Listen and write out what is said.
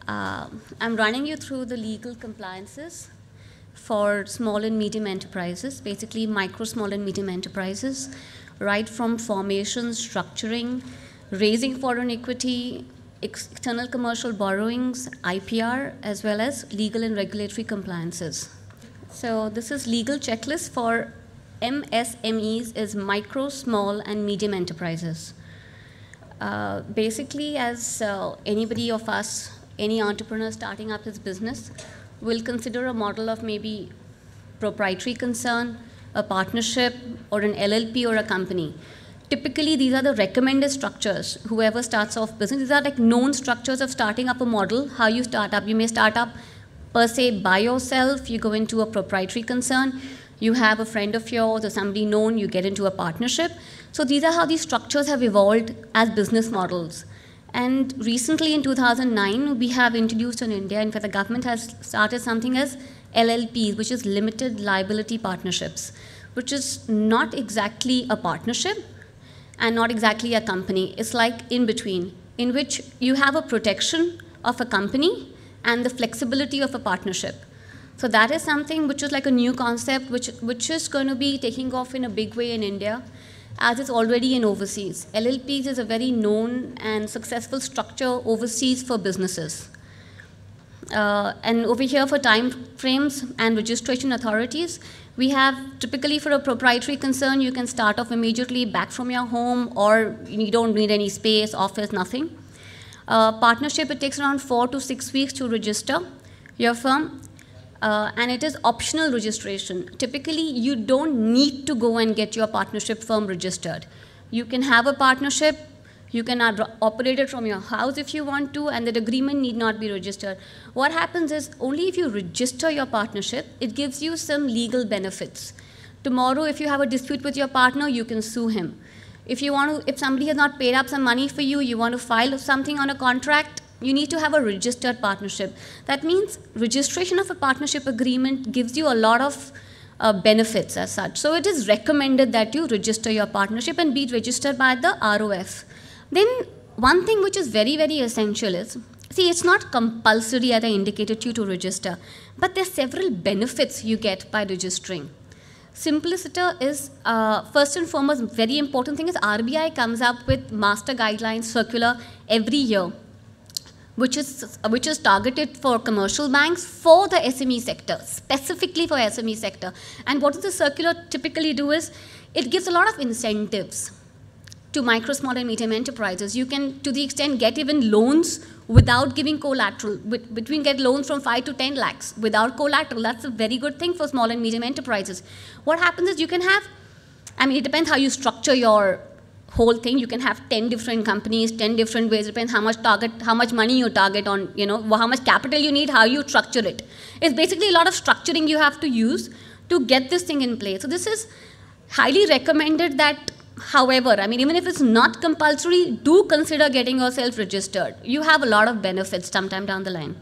I'm running you through the legal compliances for small and medium enterprises, basically micro, small and medium enterprises, right from formation, structuring, raising foreign equity, external commercial borrowings, IPR, as well as legal and regulatory compliances. So this is legal checklist for MSMEs, is micro, small, and medium enterprises. Basically, as anybody of us, any entrepreneur starting up his business, will consider a model of maybe proprietary concern, a partnership, or an LLP or a company. Typically, these are the recommended structures. Whoever starts off business, these are like known structures of starting up a model, how you start up. You may start up per se by yourself, you go into a proprietary concern, you have a friend of yours or somebody known, you get into a partnership. So these are how these structures have evolved as business models. And recently in 2009, we have introduced in India, in fact the government has started something as LLPs, which is limited liability partnerships, which is not exactly a partnership and not exactly a company. It's like in between, in which you have a protection of a company and the flexibility of a partnership. So that is something which is like a new concept, which is going to be taking off in a big way in India, as it's already in overseas. LLPs is a very known and successful structure overseas for businesses. And over here for time frames and registration authorities, we have typically for a proprietary concern, you can start off immediately back from your home, or you don't need any space, office, nothing. Partnership, it takes around 4 to 6 weeks to register your firm. And it is optional registration. Typically, you don't need to go and get your partnership firm registered. You can have a partnership, you can operate it from your house if you want to, and that agreement need not be registered. What happens is, only if you register your partnership, it gives you some legal benefits. Tomorrow, if you have a dispute with your partner, you can sue him. If somebody has not paid up some money for you, you want to file something on a contract, you need to have a registered partnership. That means registration of a partnership agreement gives you a lot of benefits as such. So it is recommended that you register your partnership and be registered by the ROF. Then one thing which is very, very essential is, see, it's not compulsory as I indicated to you to register, but there are several benefits you get by registering. Simpliciter is, first and foremost, very important thing is RBI comes up with master guidelines circular every year, which is targeted for commercial banks for the SME sector, specifically for SME sector. And what does the circular typically do is, it gives a lot of incentives to micro, small, and medium enterprises. You can, to the extent, get even loans without giving collateral. Between get loans from 5 to 10 lakhs without collateral. That's a very good thing for small and medium enterprises. What happens is you can have, I mean, it depends how you structure your whole thing. You can have 10 different companies, 10 different ways. It depends how much money you target on, how much capital you need, how you structure it. It's basically a lot of structuring you have to use to get this thing in place. So this is highly recommended that, however, I mean, even if it's not compulsory, do consider getting yourself registered. You have a lot of benefits sometime down the line.